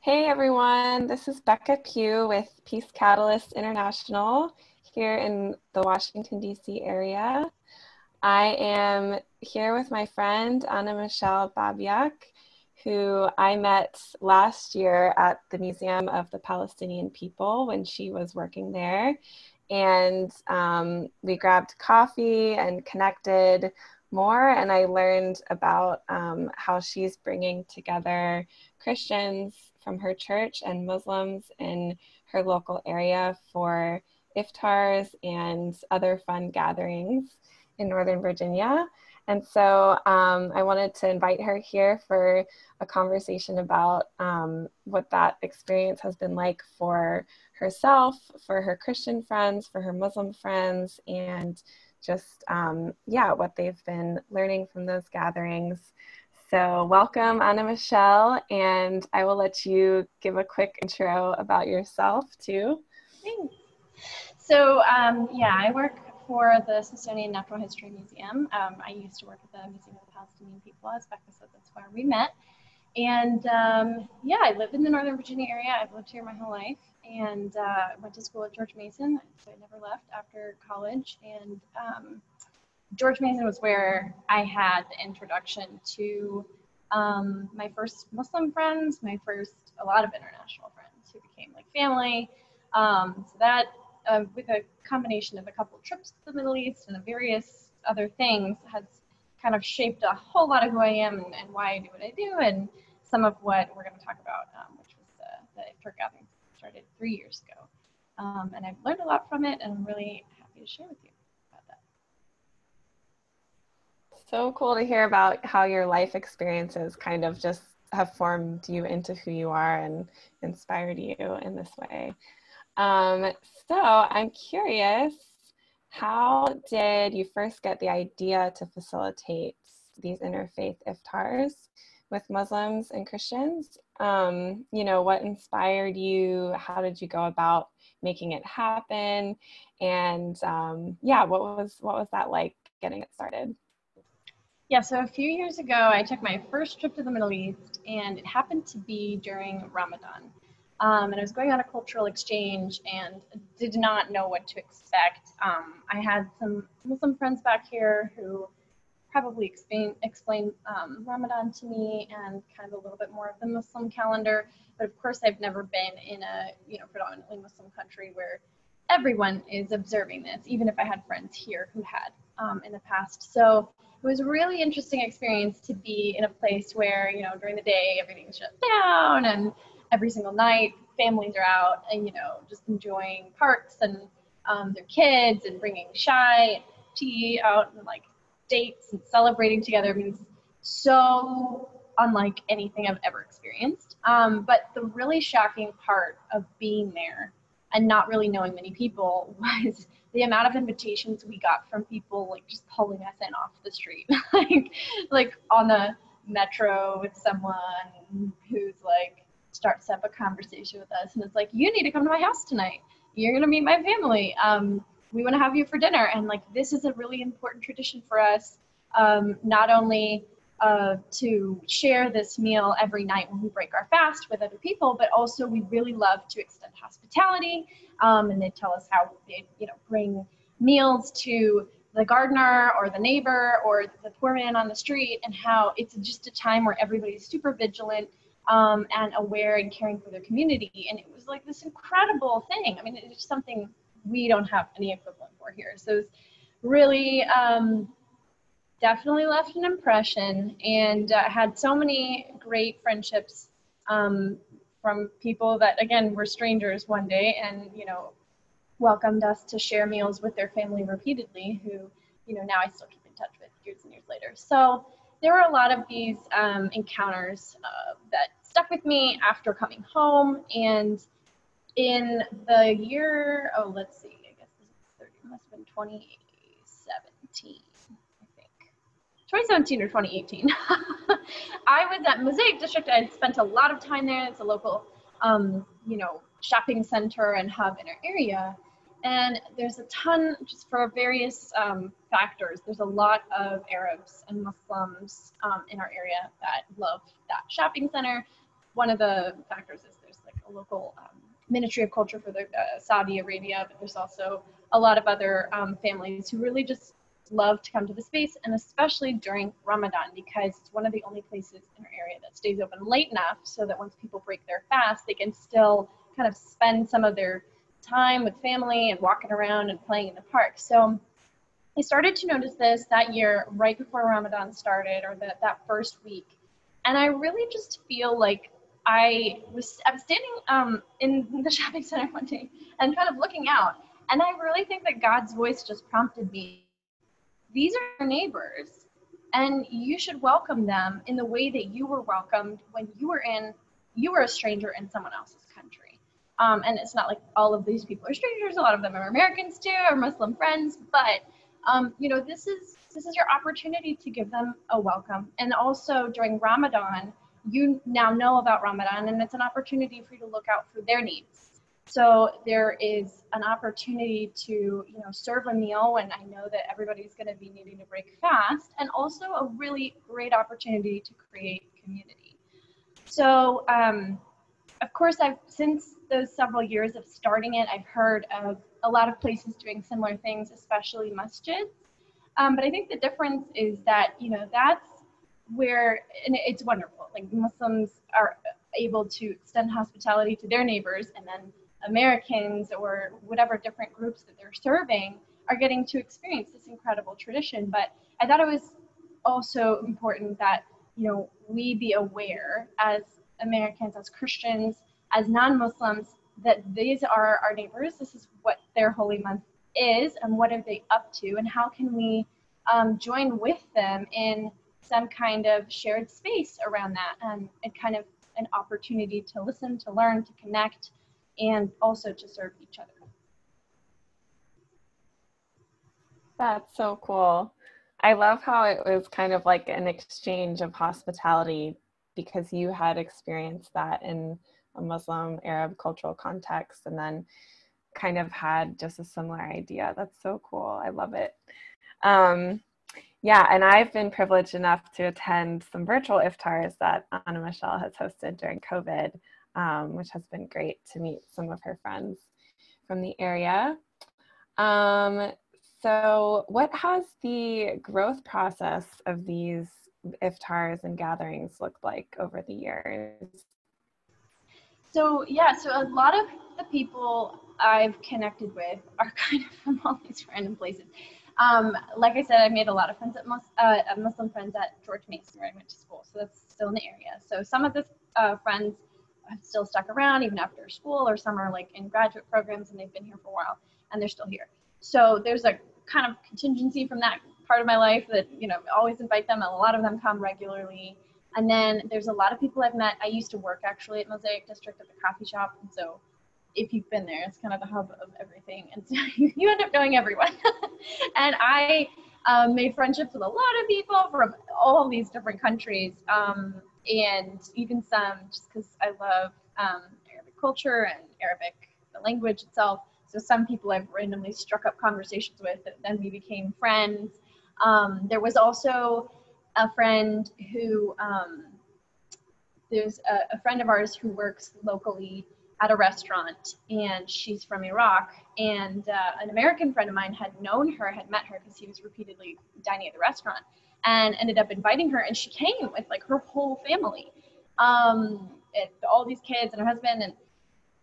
Hey everyone, this is Becca Pugh with Peace Catalyst International here in the Washington, D.C. area. I am here with my friend AnaMichele Babyak, who I met last year at the Museum of the Palestinian People when she was working there. And we grabbed coffee and connected more, and I learned about how she's bringing together Christians from her church and Muslims in her local area for Iftars and other fun gatherings in Northern Virginia. And so I wanted to invite her here for a conversation about what that experience has been like for herself, for her Christian friends, for her Muslim friends, and just, what they've been learning from those gatherings. So welcome, AnaMichele, and I will let you give a quick intro about yourself too. Thanks. So, I work for the Smithsonian Natural History Museum. I used to work at the Museum of the Palestinian People, as Becca said, that's where we met. And I live in the Northern Virginia area. I've lived here my whole life, and went to school at George Mason, so I never left after college. And George Mason was where I had the introduction to my first Muslim friends, a lot of international friends who became like family. With a combination of a couple of trips to the Middle East and various other things, has kind of shaped a whole lot of who I am and why I do what I do, and some of what we're going to talk about, which was the Iftar gatherings that started 3 years ago. And I've learned a lot from it, and I'm really happy to share with you about that. So cool to hear about how your life experiences kind of just have formed you into who you are and inspired you in this way. So I'm curious, how did you first get the idea to facilitate these interfaith iftars with Muslims and Christians? What inspired you? How did you go about making it happen? And what was that like getting it started? Yeah, so a few years ago, I took my first trip to the Middle East, and it happened to be during Ramadan. And I was going on a cultural exchange and did not know what to expect. I had some Muslim friends back here who probably explained Ramadan to me and kind of a little bit more of the Muslim calendar. But of course, I've never been in a predominantly Muslim country where everyone is observing this, even if I had friends here who had in the past. So it was a really interesting experience to be in a place where, during the day, everything's shut down, and every single night, families are out and, just enjoying parks and their kids and bringing chai, tea out, and like dates and celebrating together. I mean, it's so unlike anything I've ever experienced. But the really shocking part of being there and not really knowing many people was the amount of invitations we got from people like just pulling us in off the street, like on the metro with someone who's like starts up a conversation with us and it's like, you need to come to my house tonight. You're gonna meet my family. We want to have you for dinner. And like, this is a really important tradition for us, not only to share this meal every night when we break our fast with other people, but also we really love to extend hospitality. And they tell us how they, bring meals to the gardener or the neighbor or the poor man on the street, and how it's just a time where everybody's super vigilant and aware and caring for their community. And it was like this incredible thing. I mean, it's something we don't have any equivalent for here. So it's really definitely left an impression, and had so many great friendships from people that, again, were strangers one day and, welcomed us to share meals with their family repeatedly, who, now I still keep in touch with years and years later. So there were a lot of these encounters that stuck with me after coming home. And in the year, let's see, I guess this is 30, it must have been 2017. 2017 or 2018. I was at Mosaic District. I spent a lot of time there. It's a local, shopping center and hub in our area. And there's a ton, just for various factors, there's a lot of Arabs and Muslims in our area that love that shopping center. one of the factors is there's like a local Ministry of Culture for the Saudi Arabia, but there's also a lot of other families who really just love to come to the space, and especially during Ramadan, because it's one of the only places in our area that stays open late enough so that once people break their fast, they can still kind of spend some of their time with family and walking around and playing in the park. So I started to notice this that year, right before Ramadan started, or that first week. And I really just feel like I was standing in the shopping center one day and kind of looking out. And I really think that God's voice just prompted me. These are your neighbors, and you should welcome them in the way that you were welcomed when you were a stranger in someone else's country. And it's not like all of these people are strangers. A lot of them are Americans too, or Muslim friends. But this is your opportunity to give them a welcome. And also during Ramadan, you now know about Ramadan, and it's an opportunity for you to look out for their needs. So there is an opportunity to, serve a meal when I know that everybody's going to be needing to break fast, and also a really great opportunity to create community. So, of course, since those several years of starting it, I've heard of a lot of places doing similar things, especially masjids. But I think the difference is that, that's where, and it's wonderful, like Muslims are able to extend hospitality to their neighbors, and then Americans or whatever different groups that they're serving are getting to experience this incredible tradition. But I thought it was also important that, we be aware as Americans, as Christians, as non-Muslims, that these are our neighbors. This is what their holy month is, and what are they up to, and how can we join with them in some kind of shared space around that, and kind of an opportunity to listen, to learn, to connect, and also to serve each other. That's so cool. I love how it was kind of like an exchange of hospitality, because you had experienced that in a Muslim Arab cultural context, and then kind of had just a similar idea. That's so cool. I love it. And I've been privileged enough to attend some virtual iftars that AnaMichele has hosted during COVID, which has been great to meet some of her friends from the area. So what has the growth process of these iftars and gatherings looked like over the years? So a lot of the people I've connected with are kind of from all these random places. Like I said, I made a lot of friends at Muslim friends at George Mason, where I went to school. So that's still in the area. So some of the friends have still stuck around even after school, or some are like in graduate programs and they've been here for a while and they're still here. So there's a kind of contingency from that part of my life that, always invite them, and a lot of them come regularly. And then there's a lot of people I've met. I used to work actually at Mosaic District at the coffee shop, and so if you've been there, it's kind of the hub of everything, and so you end up knowing everyone. And I made friendships with a lot of people from all these different countries, and even some just because I love Arabic culture and Arabic, the language itself. So some people I've randomly struck up conversations with, and then we became friends. There was also a friend who, there's a friend of ours who works locally at a restaurant, and she's from Iraq, and an American friend of mine had met her because he was repeatedly dining at the restaurant, and ended up inviting her, and she came with like her whole family, all these kids and her husband. And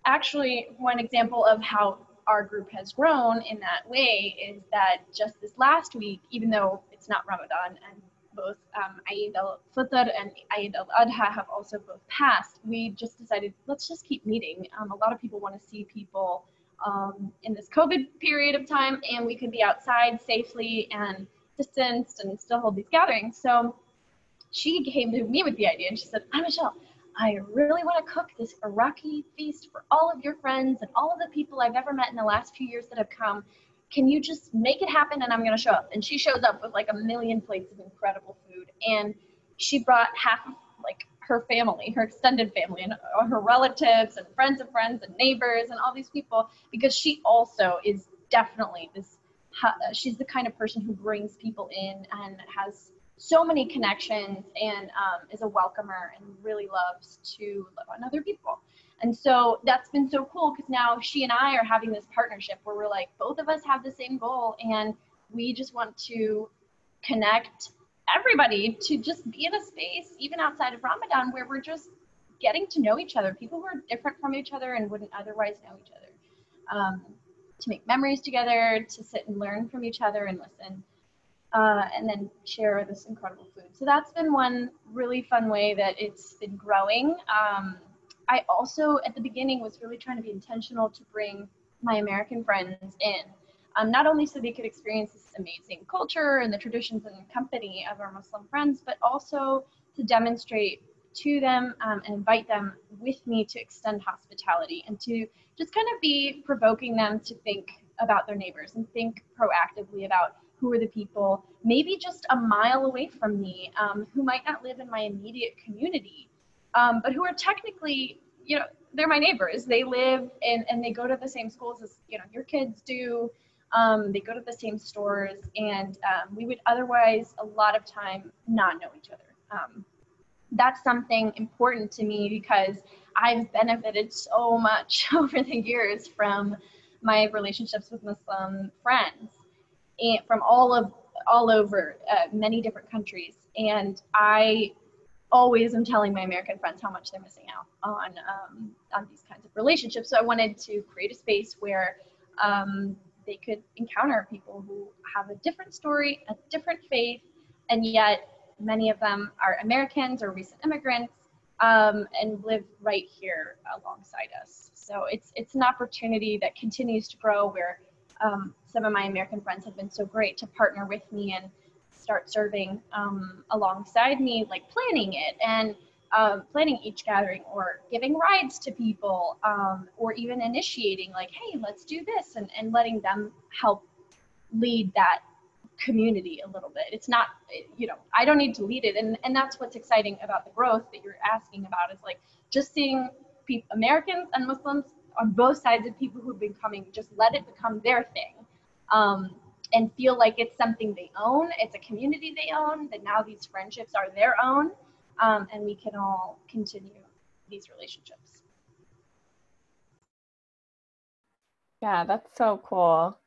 actually one example of how our group has grown in that way is that just this last week, even though it's not Ramadan, and both Eid al-Fitr and Eid al-Adha have also both passed, we just decided, let's just keep meeting. A lot of people want to see people in this COVID period of time, and we can be outside safely and distanced and still hold these gatherings. So she came to me with the idea, and she said, Michele, I really want to cook this Iraqi feast for all of your friends and all of the people I've ever met in the last few years that have come. Can you just make it happen, and I'm going to show up? And she shows up with like a million plates of incredible food. And she brought half of like her family, her extended family, and her relatives and friends and neighbors and all these people, because she also is definitely she's the kind of person who brings people in and has so many connections and is a welcomer and really loves to love on other people. And so that's been so cool because now she and I are having this partnership where we're like, both of us have the same goal and we just want to connect everybody to just be in a space, even outside of Ramadan, where we're just getting to know each other, people who are different from each other and wouldn't otherwise know each other, to make memories together, to sit and learn from each other and listen, and then share this incredible food. So that's been one really fun way that it's been growing. I also, at the beginning, was really trying to be intentional to bring my American friends in, not only so they could experience this amazing culture and the traditions and company of our Muslim friends, but also to demonstrate to them and invite them with me to extend hospitality and to just kind of be provoking them to think about their neighbors and think proactively about who are the people maybe just a mile away from me, who might not live in my immediate community, but who are technically, you know, they're my neighbors. They live and they go to the same schools as, you know, your kids do. They go to the same stores, and we would otherwise a lot of time not know each other. That's something important to me because I've benefited so much over the years from my relationships with Muslim friends and from all over many different countries. And I always am telling my American friends how much they're missing out on these kinds of relationships. So I wanted to create a space where they could encounter people who have a different story, a different faith, and yet many of them are Americans or recent immigrants, and live right here alongside us. So it's an opportunity that continues to grow where some of my American friends have been so great to partner with me and start serving alongside me, like planning it and planning each gathering or giving rides to people, or even initiating like, hey, let's do this, and letting them help lead that community a little bit. It's not, you know, I don't need to lead it. And that's what's exciting about the growth that you're asking about, is like just seeing Americans and Muslims on both sides of people who've been coming, just let it become their thing, and feel like it's something they own. It's a community they own, that now these friendships are their own, and we can all continue these relationships. Yeah, that's so cool.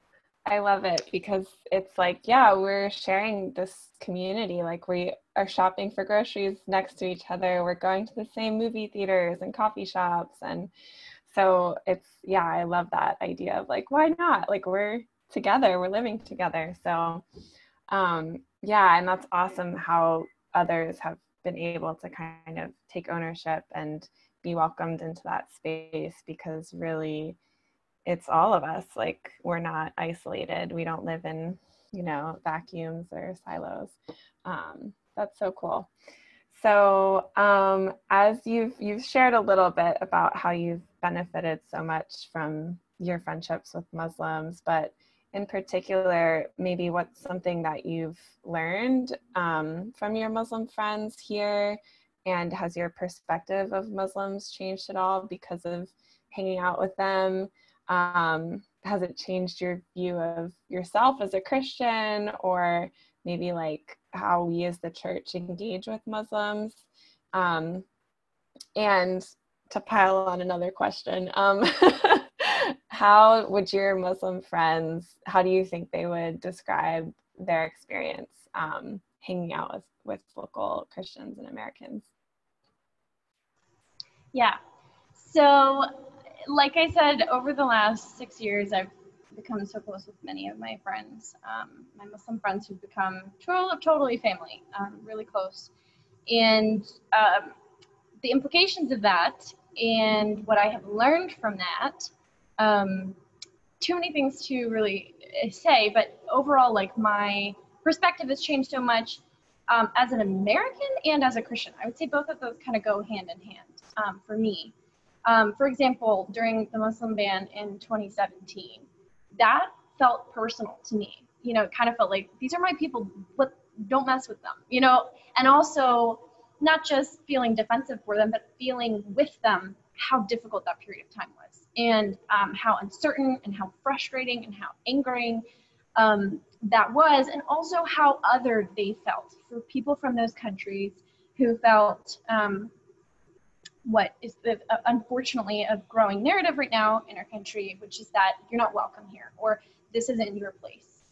I love it because it's like, yeah, we're sharing this community. Like, we are shopping for groceries next to each other. We're going to the same movie theaters and coffee shops. And so it's, yeah, I love that idea of like, why not? Like, we're together, we're living together. So yeah, and that's awesome how others have been able to kind of take ownership and be welcomed into that space, because really, it's all of us. Like, we're not isolated. We don't live in, you know, vacuums or silos. That's so cool. So as you've shared a little bit about how you've benefited so much from your friendships with Muslims, but in particular, maybe what's something that you've learned from your Muslim friends here, and has your perspective of Muslims changed at all because of hanging out with them? Has it changed your view of yourself as a Christian, or maybe like how we as the church engage with Muslims? And to pile on another question, how would your Muslim friends, how do you think they would describe their experience hanging out with local Christians and Americans? Yeah, so like I said, over the last 6 years, I've become so close with many of my friends, my Muslim friends who've become totally family, really close. And the implications of that and what I have learned from that, too many things to really say, but overall, like, my perspective has changed so much as an American and as a Christian. I would say both of those kind of go hand in hand for me. For example, during the Muslim ban in 2017, that felt personal to me. You know, it kind of felt like, these are my people, don't mess with them, you know, and also not just feeling defensive for them, but feeling with them how difficult that period of time was, and how uncertain and how frustrating and how angering that was, and also how othered they felt for people from those countries who felt what is unfortunately a growing narrative right now in our country, which is that you're not welcome here, or this isn't your place,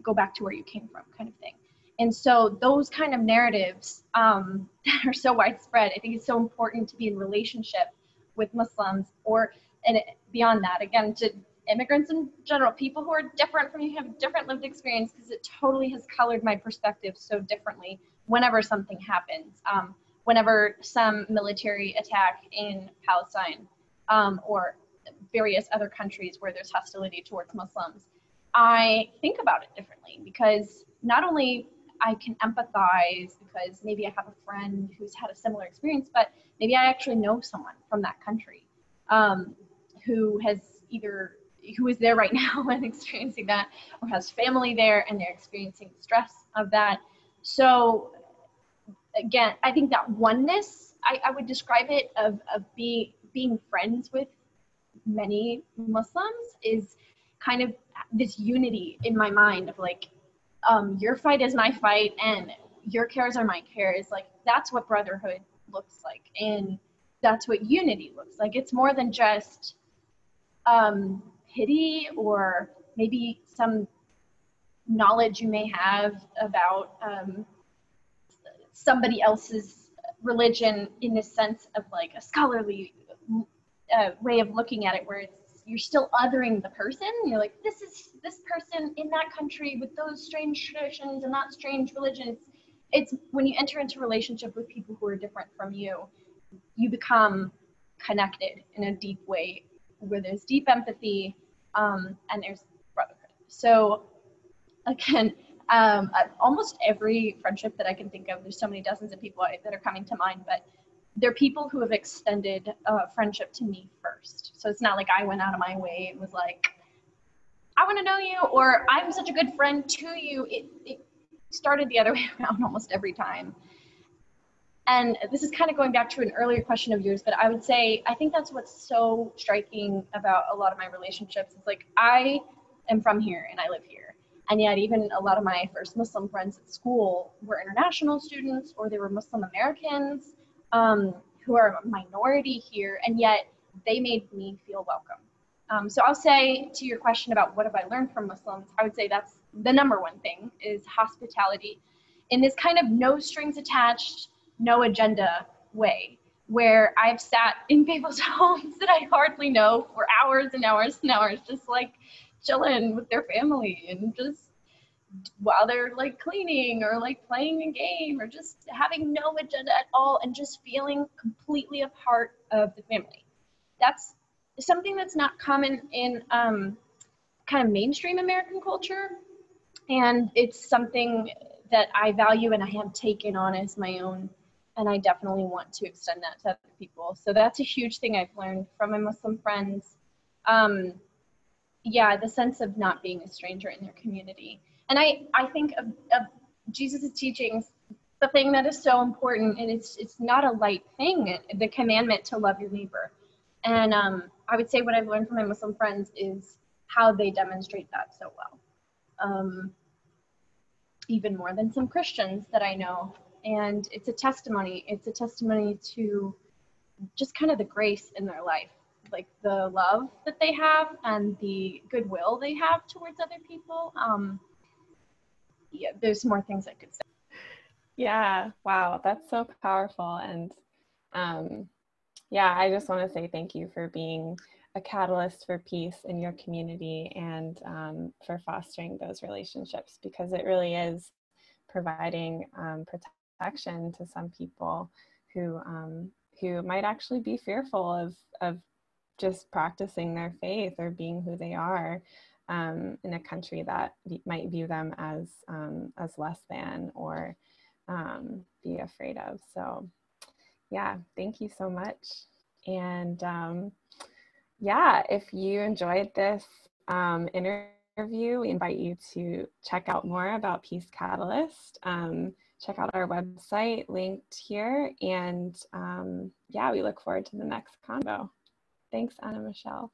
go back to where you came from, kind of thing. And so those kind of narratives that are so widespread, I think it's so important to be in relationship with Muslims, and beyond that, again, to immigrants in general, people who are different from you, have different lived experience, because it totally has colored my perspective so differently whenever something happens. Whenever some military attack in Palestine or various other countries where there's hostility towards Muslims, I think about it differently, because not only I can empathize because maybe I have a friend who's had a similar experience, but maybe I actually know someone from that country who is there right now and experiencing that, or has family there and they're experiencing the stress of that. So again, I think that oneness, I would describe it of being friends with many Muslims is kind of this unity in my mind of like, your fight is my fight and your cares are my cares. Like, that's what brotherhood looks like. And that's what unity looks like. It's more than just pity or maybe some knowledge you may have about somebody else's religion in the sense of like a scholarly way of looking at it, where you're still othering the person. You're like, this person in that country with those strange traditions and that strange religions. It's when you enter into relationship with people who are different from you, you become connected in a deep way where there's deep empathy and there's brotherhood. So again, almost every friendship that I can think of, there's so many dozens of people that are coming to mind, but they're people who have extended friendship to me first. So it's not like I went out of my way. It was like, I want to know you, or I'm such a good friend to you. It started the other way around almost every time. And this is kind of going back to an earlier question of yours, but I would say, I think that's what's so striking about a lot of my relationships. It's like, I am from here and I live here. And yet even a lot of my first Muslim friends at school were international students, or they were Muslim Americans who are a minority here, and yet they made me feel welcome. So I'll say, to your question about what have I learned from Muslims, I would say that's the number one thing, is hospitality in this kind of no strings attached, no agenda way, where I've sat in people's homes that I hardly know for hours and hours and hours, just like chilling with their family, and just while they're like cleaning or like playing a game or just having no agenda at all, and just feeling completely a part of the family. That's something that's not common in kind of mainstream American culture, and it's something that I value and I have taken on as my own, and I definitely want to extend that to other people. So that's a huge thing I've learned from my Muslim friends. Yeah, the sense of not being a stranger in their community. And I think of Jesus' teachings, the thing that is so important, and it's not a light thing, the commandment to love your neighbor. And I would say what I've learned from my Muslim friends is how they demonstrate that so well. Even more than some Christians that I know. And it's a testimony. It's a testimony to just kind of the grace in their life, like the love that they have and the goodwill they have towards other people. Yeah, there's more things I could say. Yeah, wow, that's so powerful. And yeah, I just want to say thank you for being a catalyst for peace in your community, and for fostering those relationships, because it really is providing protection to some people who might actually be fearful of just practicing their faith or being who they are in a country that might view them as less than, or be afraid of. So yeah, thank you so much. And yeah, if you enjoyed this interview, we invite you to check out more about Peace Catalyst. Check out our website linked here. And yeah, we look forward to the next convo. Thanks, AnaMichele.